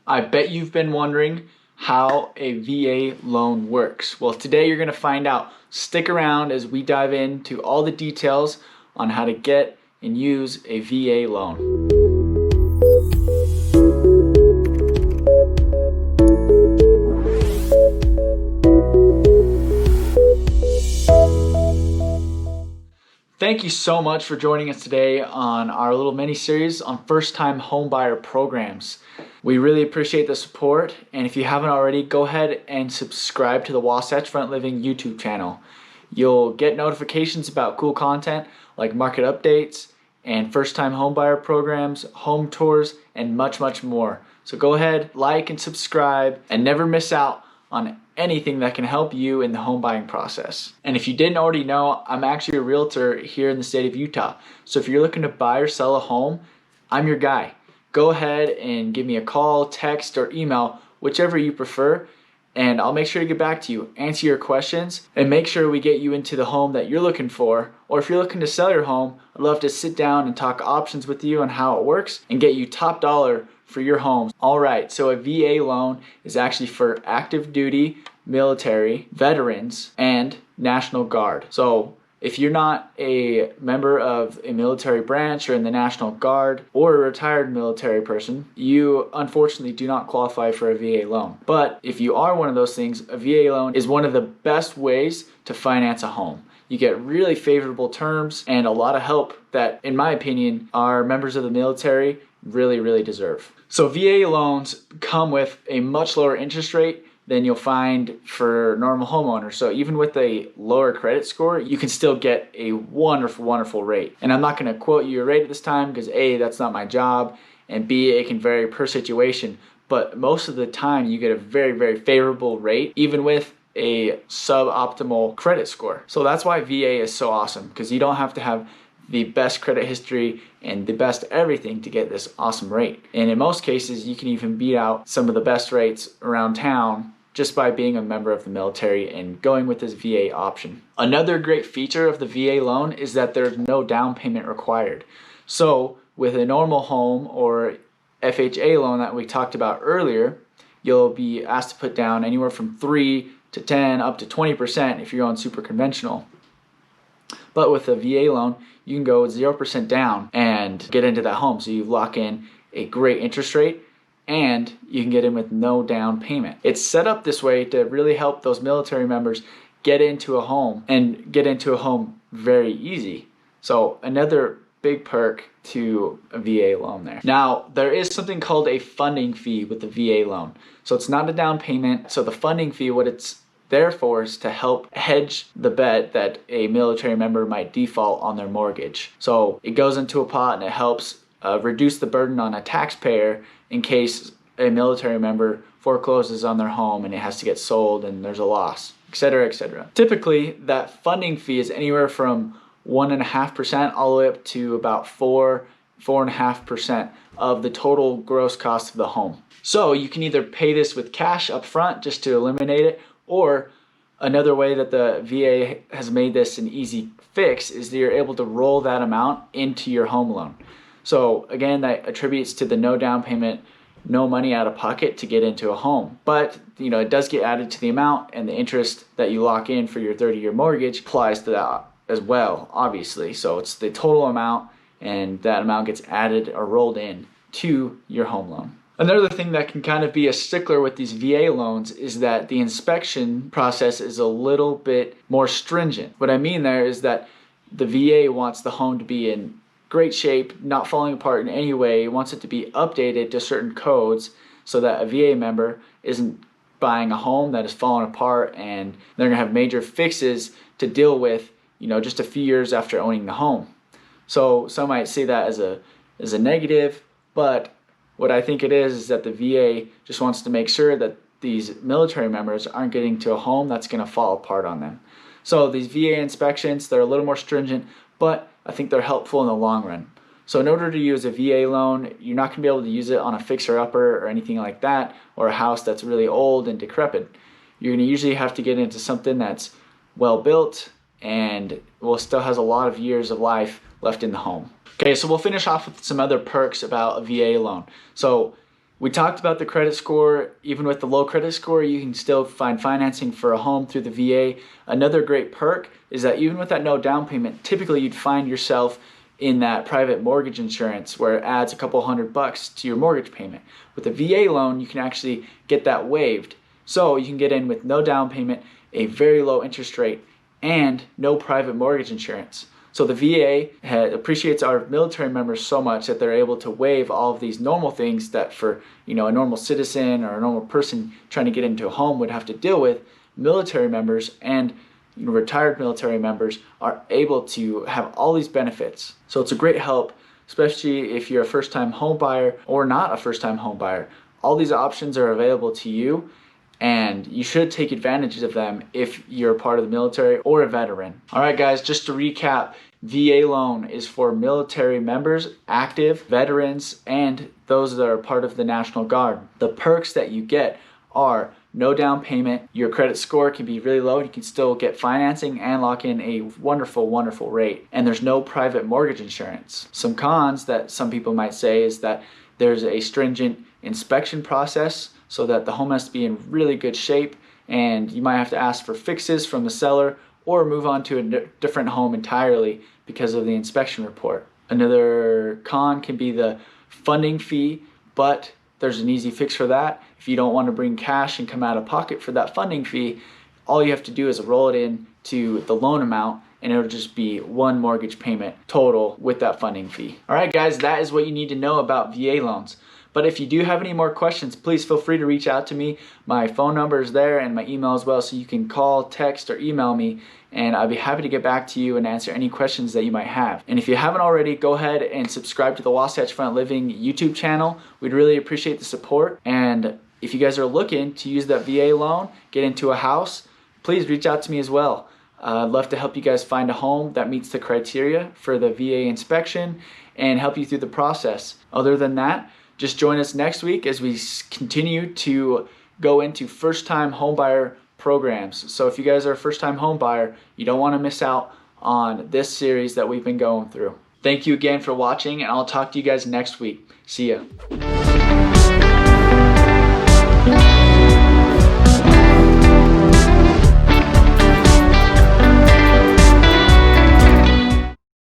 I bet you've been wondering how a VA loan works. Well, today you're going to find out. Stick around as we dive into all the details on how to get and use a VA loan. Thank you so much for joining us today on our little mini-series on first-time homebuyer programs. We really appreciate the support, and if you haven't already, go ahead and subscribe to the Wasatch Front Living YouTube channel. You'll get notifications about cool content like market updates and first-time homebuyer programs, home tours, and much, much more. So go ahead, like and subscribe, and never miss out on anything that can help you in the home buying process. And if you didn't already know, I'm actually a realtor here in the state of Utah. So if you're looking to buy or sell a home, I'm your guy. Go ahead and give me a call, text, or email, whichever you prefer, and I'll make sure to get back to you, answer your questions, and make sure we get you into the home that you're looking for. Or if you're looking to sell your home, I'd love to sit down and talk options with you on how it works and get you top dollar for your home. All right, so a VA loan is actually for active duty, military, veterans, and National Guard. So if you're not a member of a military branch or in the National Guard or a retired military person, you unfortunately do not qualify for a VA loan. But if you are one of those things, a VA loan is one of the best ways to finance a home. You get really favorable terms and a lot of help that, in my opinion, our members of the military really deserve. So VA loans come with a much lower interest rate than you'll find for normal homeowners. So even with a lower credit score, you can still get a wonderful rate. And I'm not going to quote you a rate at this time because A, that's not my job, and B, it can vary per situation. But most of the time you get a very favorable rate, even with a suboptimal credit score. So that's why VA is so awesome, because you don't have to have the best credit history and the best everything to get this awesome rate. And in most cases, you can even beat out some of the best rates around town just by being a member of the military and going with this VA option. Another great feature of the VA loan is that there's no down payment required. So with a normal home or FHA loan that we talked about earlier, you'll be asked to put down anywhere from 3 to 10 up to 20% if you're going super conventional. But with a VA loan, you can go 0% down and get into that home. So you lock in a great interest rate and you can get in with no down payment. It's set up this way to really help those military members get into a home and get into a home very easy. So another big perk to a VA loan there. Now, there is something called a funding fee with the VA loan. So it's not a down payment. So the funding fee, what it's therefore is to help hedge the bet that a military member might default on their mortgage. So it goes into a pot and it helps reduce the burden on a taxpayer in case a military member forecloses on their home and it has to get sold and there's a loss, etc. Typically, that funding fee is anywhere from 1.5% all the way up to about 4.5% of the total gross cost of the home. So you can either pay this with cash up front just to eliminate it, or another way that the VA has made this an easy fix is that you're able to roll that amount into your home loan. So again, that attributes to the no down payment, no money out of pocket to get into a home. But it does get added to the amount, and the interest that you lock in for your 30-year mortgage applies to that as well, obviously. So it's the total amount, and that amount gets added or rolled in to your home loan. Another thing that can kind of be a stickler with these VA loans is that the inspection process is a little bit more stringent. What I mean there is that the VA wants the home to be in great shape, not falling apart in any way, wants it to be updated to certain codes so that a VA member isn't buying a home that is falling apart and they're going to have major fixes to deal with, just a few years after owning the home. So some might see that as a negative, but what I think it is that the VA just wants to make sure that these military members aren't getting to a home that's going to fall apart on them. So these VA inspections, they're a little more stringent, but I think they're helpful in the long run. So in order to use a VA loan, you're not going to be able to use it on a fixer-upper or anything like that, or a house that's really old and decrepit. You're going to usually have to get into something that's well built and still has a lot of years of life left in the home. Okay, so we'll finish off with some other perks about a VA loan. So We talked about the credit score. Even with the low credit score, you can still find financing for a home through the VA. Another great perk is that even with that no down payment, typically you'd find yourself in that private mortgage insurance where it adds a couple $100 to your mortgage payment. With a VA loan, you can actually get that waived. So you can get in with no down payment, a very low interest rate, and no private mortgage insurance. So the VA appreciates our military members so much that they're able to waive all of these normal things that for a normal citizen or a normal person trying to get into a home would have to deal with. Military members and retired military members are able to have all these benefits. So it's a great help, especially if you're a first-time home buyer or not a first-time home buyer. All these options are available to you, and you should take advantage of them if you're a part of the military or a veteran. All right, guys, just to recap, VA loan is for military members, active, veterans, and those that are part of the National Guard. The perks that you get are no down payment, your credit score can be really low, and you can still get financing and lock in a wonderful, wonderful rate. And there's no private mortgage insurance. Some cons that some people might say is that there's a stringent inspection process, so that the home has to be in really good shape, and you might have to ask for fixes from the seller or move on to a different home entirely because of the inspection report. Another con can be the funding fee, but there's an easy fix for that. If you don't want to bring cash and come out of pocket for that funding fee, all you have to do is roll it in to the loan amount, and it'll just be one mortgage payment total with that funding fee. All right, guys, that is what you need to know about VA loans. But if you do have any more questions, please feel free to reach out to me. My phone number is there and my email as well, so you can call, text, or email me, and I'll be happy to get back to you and answer any questions that you might have. And if you haven't already, go ahead and subscribe to the Wasatch Front Living YouTube channel. We'd really appreciate the support. And if you guys are looking to use that VA loan, get into a house, please reach out to me as well. I'd love to help you guys find a home that meets the criteria for the VA inspection and help you through the process. Other than that, just join us next week as we continue to go into first-time homebuyer programs. So if you guys are a first-time homebuyer, you don't want to miss out on this series that we've been going through. Thank you again for watching, and I'll talk to you guys next week. See ya.